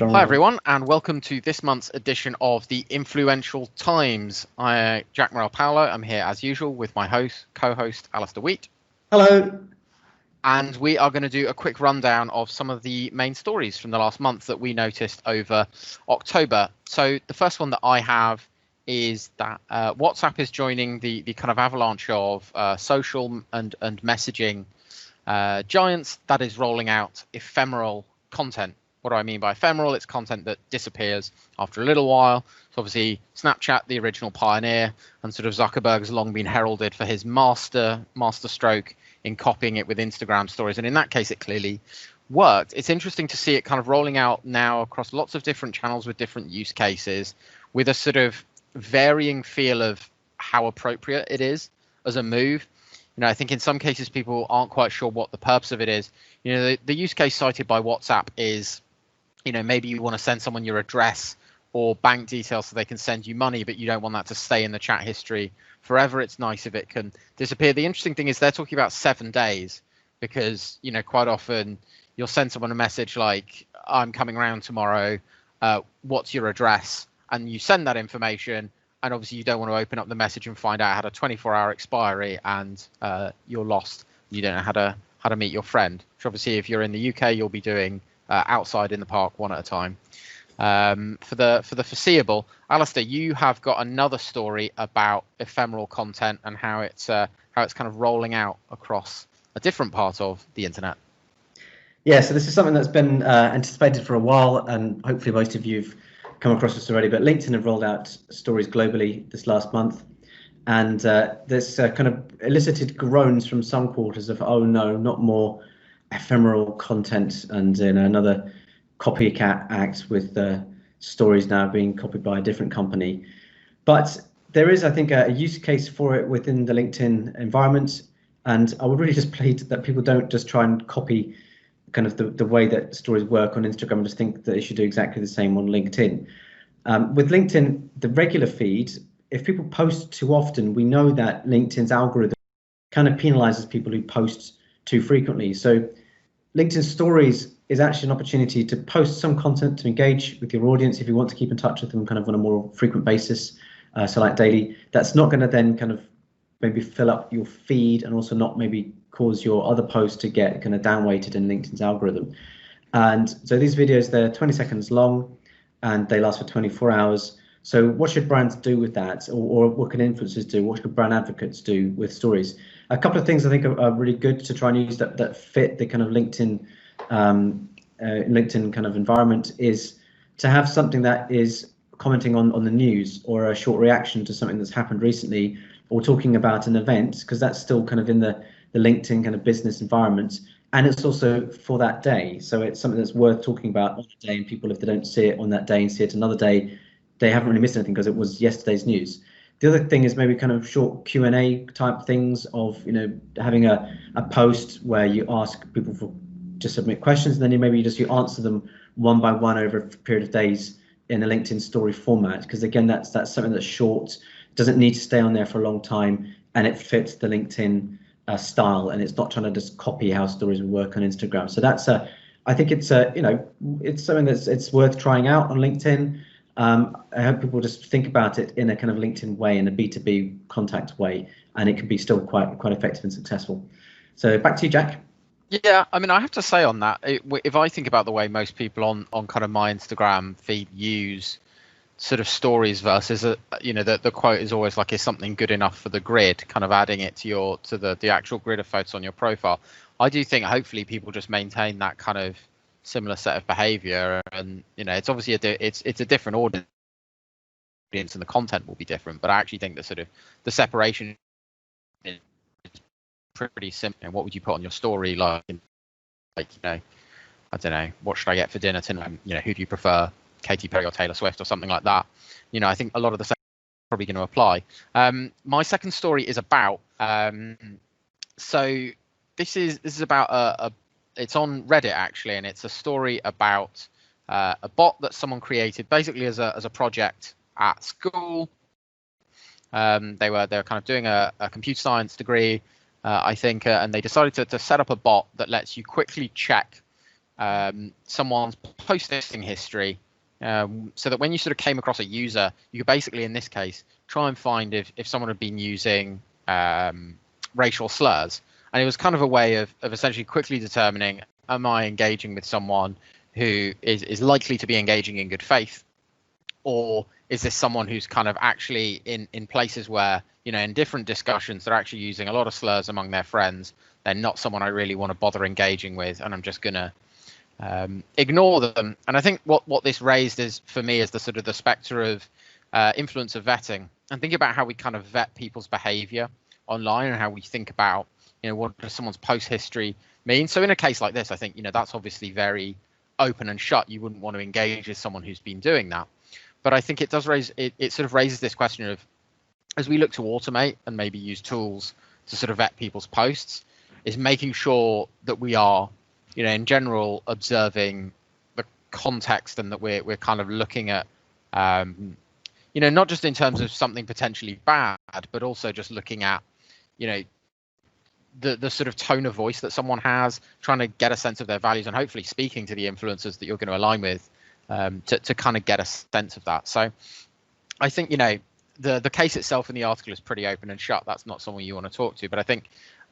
Hi everyone, and welcome to this month's edition of the Influential Times. I'm Jack Morel Paolo. I'm here as usual with my co-host Alistair Wheat. Hello. And we are going to do a quick rundown of some of the main stories from the last month that we noticed over October. So the first one that I have is that WhatsApp is joining the kind of avalanche of social and messaging giants that is rolling out ephemeral content. What do I mean by ephemeral? It's content that disappears after a little while. So obviously Snapchat, the original pioneer, and sort of Zuckerberg's long been heralded for his master stroke in copying it with Instagram stories. And in that case, it clearly worked. It's interesting to see it kind of rolling out now across lots of different channels with different use cases, with a sort of varying feel of how appropriate it is as a move. You know, I think in some cases people aren't quite sure what the purpose of it is. You know, the use case cited by WhatsApp is, you know, maybe you want to send someone your address or bank details so they can send you money, but you don't want that to stay in the chat history forever. It's nice if it can disappear. The interesting thing is they're talking about 7 days because, you know, quite often you'll send someone a message like, I'm coming around tomorrow, what's your address? And you send that information, and obviously you don't want to open up the message and find out it had a 24-hour expiry and you're lost. You don't know how to meet your friend, which obviously if you're in the UK, you'll be doing outside in the park one at a time. For the foreseeable, Alistair, you have got another story about ephemeral content and how it's kind of rolling out across a different part of the internet. Yeah, so this is something that's been anticipated for a while, and hopefully most of you've come across this already. But LinkedIn have rolled out stories globally this last month, and this kind of elicited groans from some quarters of, oh no, not more ephemeral content, and another copycat act with stories now being copied by a different company. But there is, I think, a use case for it within the LinkedIn environment, and I would really just plead that people don't just try and copy kind of the way that stories work on Instagram and just think that they should do exactly the same on LinkedIn. With LinkedIn, the regular feed, if people post too often, we know that LinkedIn's algorithm kind of penalizes people who post too frequently. So LinkedIn Stories is actually an opportunity to post some content to engage with your audience if you want to keep in touch with them kind of on a more frequent basis, so like daily. That's not going to then kind of maybe fill up your feed and also not maybe cause your other posts to get kind of downweighted in LinkedIn's algorithm. And so these videos, they're 20 seconds long and they last for 24 hours. So what should brands do with that, or what can influencers do? What should brand advocates do with stories? A couple of things I think are really good to try and use that fit the kind of LinkedIn kind of environment is to have something that is commenting on the news or a short reaction to something that's happened recently, or talking about an event, because that's still kind of in the LinkedIn kind of business environment. And it's also for that day. So it's something that's worth talking about on the day, and people, if they don't see it on that day and see it another day, they haven't really missed anything because it was yesterday's news. The other thing is maybe kind of short Q&A type things of, you know, having a post where you ask people to submit questions, and then you answer them one by one over a period of days in a LinkedIn story format. Because again, that's something that's short, doesn't need to stay on there for a long time, and it fits the LinkedIn style, and it's not trying to just copy how stories would work on Instagram. So that's I think it's it's something it's worth trying out on LinkedIn. I hope people just think about it in a kind of LinkedIn way, in a B2B contact way, and it can be still quite effective and successful. So back to you, Jack. Yeah, I mean, I have to say on that, if I think about the way most people on kind of my Instagram feed use sort of stories versus you know, the quote is always like, is something good enough for the grid, kind of adding it to the actual grid of photos on your profile. I do think hopefully people just maintain that kind of similar set of behavior, and you know, it's obviously it's a different audience and the content will be different, but I actually think that sort of the separation is pretty simple. And what would you put on your story, like you know, I don't know, what should I get for dinner tonight? You know, who do you prefer, Katy Perry or Taylor Swift or something like that? You know, I think a lot of the same is probably going to apply. My second story is about so this is about it's on Reddit actually, and it's a story about a bot that someone created basically as a project at school. They were kind of doing a computer science degree, I think, and they decided to set up a bot that lets you quickly check someone's posting history, so that when you sort of came across a user, you could basically, in this case, try and find if someone had been using racial slurs. And it was kind of a way of essentially quickly determining, am I engaging with someone who is likely to be engaging in good faith, or is this someone who's kind of actually in places where, in different discussions, they're actually using a lot of slurs among their friends. They're not someone I really want to bother engaging with, and I'm just going to ignore them. And I think what this raised is, for me, is the sort of the specter of influence of vetting, and think about how we kind of vet people's behavior online, and how we think about, what does someone's post history mean. So in a case like this, I think, that's obviously very open and shut. You wouldn't want to engage with someone who's been doing that. But I think it does raise, it sort of raises this question of, as we look to automate and maybe use tools to sort of vet people's posts, is making sure that we are, in general, observing the context, and that we're kind of looking at, not just in terms of something potentially bad, but also just looking at, the sort of tone of voice that someone has, trying to get a sense of their values, and hopefully speaking to the influencers that you're going to align with, to kind of get a sense of that. So I think, the case itself in the article is pretty open and shut. That's not someone you want to talk to. But I think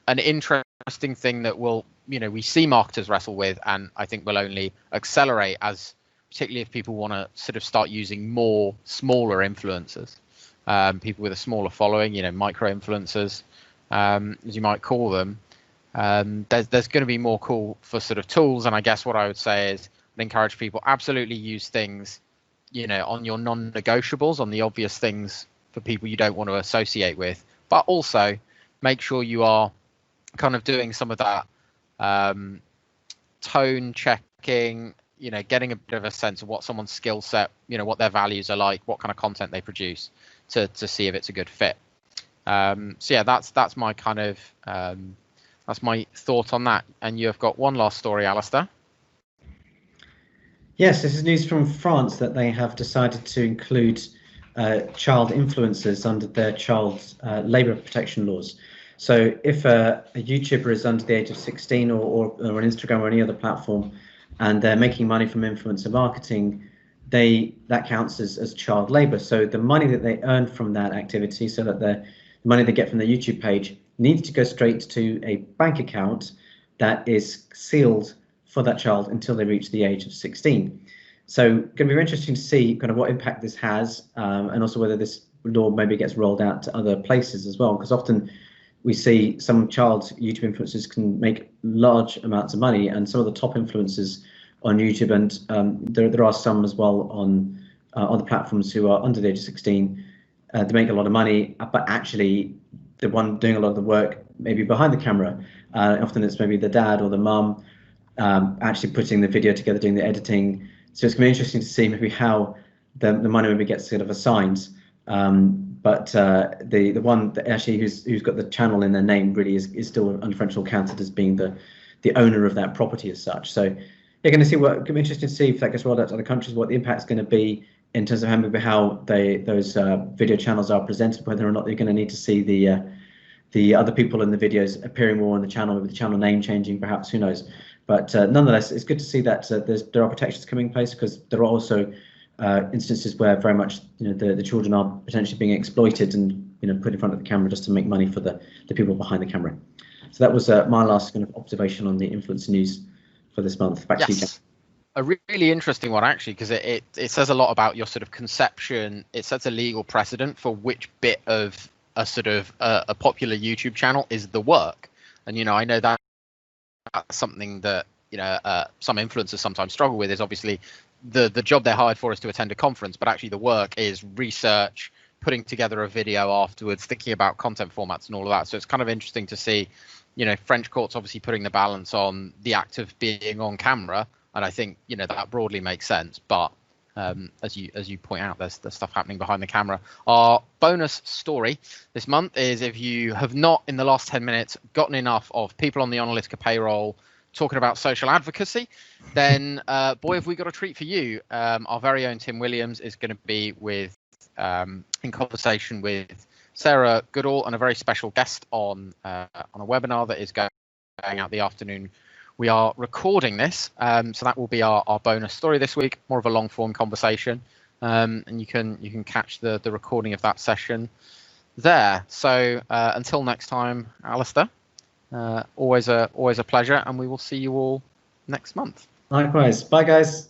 an interesting thing that will, we see marketers wrestle with, and I think will only accelerate, as particularly if people want to sort of start using more smaller influencers, people with a smaller following, micro influencers, as you might call them. There's going to be more call for sort of tools. And I guess what I would say is, I'd encourage people absolutely use things, on your non-negotiables, on the obvious things for people you don't want to associate with, but also make sure you are kind of doing some of that tone checking, getting a bit of a sense of what someone's skill set, what their values are like, what kind of content they produce, to see if it's a good fit. So yeah, that's my kind of that's my thought on that. And you've got one last story, Alistair. Yes, this is news from France that they have decided to include child influencers under their child labour protection laws. So if a YouTuber is under the age of 16, or on Instagram or any other platform, and they're making money from influencer marketing, that counts as child labour. So the money that they earn from that activity, so that the money they get from the YouTube page, needs to go straight to a bank account that is sealed for that child until they reach the age of 16. So going to be very interesting to see kind of what impact this has, and also whether this law maybe gets rolled out to other places as well, because often we see some child YouTube influencers can make large amounts of money, and some of the top influencers on YouTube, and there are some as well on the platforms who are under the age of 16. They make a lot of money, but actually the one doing a lot of the work maybe behind the camera. Often it's maybe the dad or the mum actually putting the video together, doing the editing. So it's going to be interesting to see maybe how the money maybe gets sort of assigned. But the one that actually who's got the channel in their name really is still under French law counted as being the owner of that property as such. So you're going to see what, going to be interesting to see if that gets rolled out to other countries, what the impact's going to be in terms of how those video channels are presented, whether or not you're going to need to see the other people in the videos appearing more on the channel, with the channel name changing, perhaps, who knows. But nonetheless, it's good to see that there are protections coming in place, because there are also instances where very much the children are potentially being exploited and put in front of the camera just to make money for the people behind the camera. So that was my last kind of observation on the influencer news for this month. Back to you, Ken. A really interesting one, actually, because it says a lot about your sort of conception. It sets a legal precedent for which bit of a sort of a popular YouTube channel is the work. And I know that's something that some influencers sometimes struggle with, is obviously the job they're hired for is to attend a conference, but actually the work is research, putting together a video afterwards, thinking about content formats and all of that. So it's kind of interesting to see, French courts obviously putting the balance on the act of being on camera, and I think that broadly makes sense. But as you point out, there's stuff happening behind the camera. Our bonus story this month is, if you have not in the last 10 minutes gotten enough of people on the Analytica payroll talking about social advocacy, then boy, have we got a treat for you. Our very own Tim Williams is going to be in conversation with Sarah Goodall and a very special guest on a webinar that is going out the afternoon we are recording this, so that will be our bonus story this week, more of a long form conversation, and you can catch the recording of that session there. So until next time, Alistair, always a pleasure, and we will see you all next month. Likewise. Bye, guys.